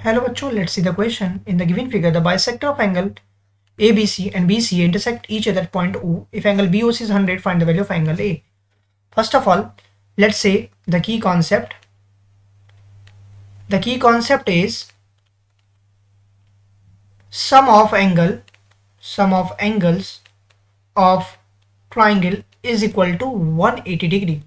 Hello bachcho, let's see the question. In the given figure, the bisector of angle ABC and BCA intersect each other at point O. If angle BOC is 100, find the value of angle A. First of all, let's say the key concept. The key concept is sum of angles of triangle is equal to 180 degree.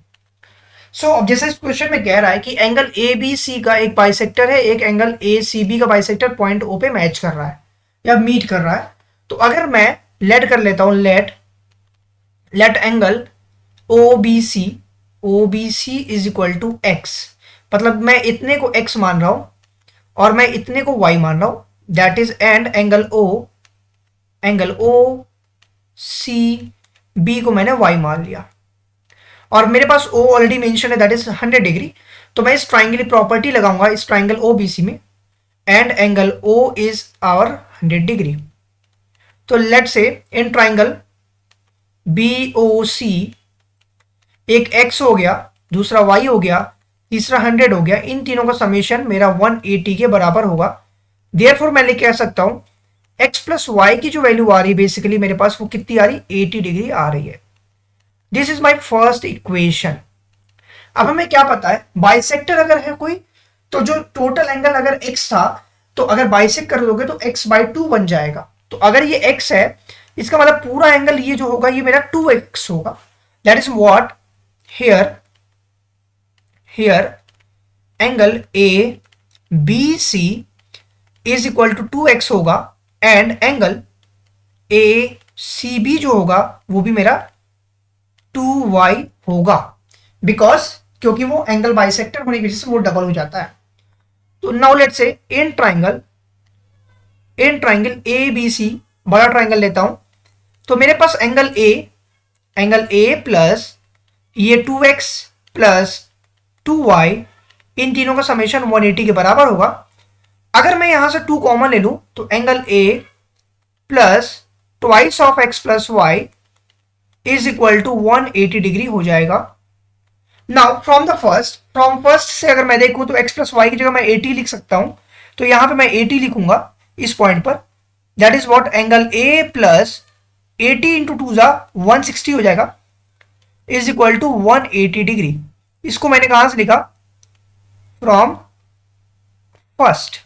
सो अब जैसे इस question में कह रहा है कि angle A B C का एक बाइसेक्टर है, एक एंगल ए सी बी का बाइसेक्टर पॉइंट ओ पे मैच कर रहा है या मीट कर रहा है। तो अगर मैं लेट कर लेता हूं, let angle O B C is equal to x, मतलब मैं इतने को एक्स मान रहा हूं और मैं इतने को वाई मान रहा हूं, that is and angle O C B को मैंने वाई मान लिया और मेरे पास O ऑलरेडी मेंशन है, दैट इज 100 डिग्री। तो मैं इस ट्राइंगल की प्रॉपर्टी लगाऊंगा इस ट्राइंगल OBC में, and angle O is our 100 degree. तो let say in triangle BOC एक X हो गया, दूसरा Y हो गया, तीसरा 100 हो गया, इन तीनों का समेशन मेरा 180 के बराबर होगा। देयरफॉर मैं लिख कह सकता हूं X प्लस वाई की जो वैल्यू आ रही है बेसिकली मेरे पास वो कितनी आ रही, 80 डिग्री आ रही है। This is my first equation. अब हमें क्या पता है, बाइसेक्टर अगर है कोई तो जो टोटल एंगल अगर x था तो अगर बाइसेक्ट कर दोगे तो x/2 बन जाएगा। तो अगर ये x है इसका मतलब पूरा एंगल ये जो होगा ये मेरा 2x होगा। That is what here angle ABC is equal to 2x होगा एंड एंगल ACB जो होगा वो भी मेरा 2y होगा, बिकॉज क्योंकि वो एंगल बाइसेक्टर होने की वजह से वो डबल हो जाता है। तो now let's say in triangle ABC बड़ा ट्राइंगल लेता हूं तो मेरे पास एंगल A प्लस ये 2x प्लस 2y इन तीनों का समेशन 180 के बराबर होगा। अगर मैं यहां से 2 कॉमन ले लूं तो angle A plus twice of x plus y is equal to 180 degree हो जाएगा। नाउ फ्रॉम फर्स्ट से अगर मैं देखूं तो x प्लस वाई की जगह मैं 80 लिख सकता हूं, तो यहां पे मैं 80 लिखूंगा इस पॉइंट पर। That is what angle A plus 80 into 2 जा 160 हो जाएगा इज इक्वल टू 180 डिग्री। इसको मैंने कहां से लिखा, फ्रॉम फर्स्ट।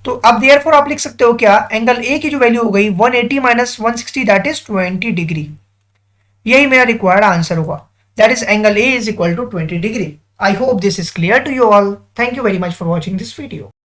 तो अब देयरफॉर आप लिख सकते हो क्या, एंगल A की जो वैल्यू हो गई 180 माइनस 160 दैट इज 20 डिग्री। यही मेरा रिक्वायर्ड आंसर होगा, that is angle A is equal to 20 degree. I hope this is clear to you all. Thank you very much for watching this video.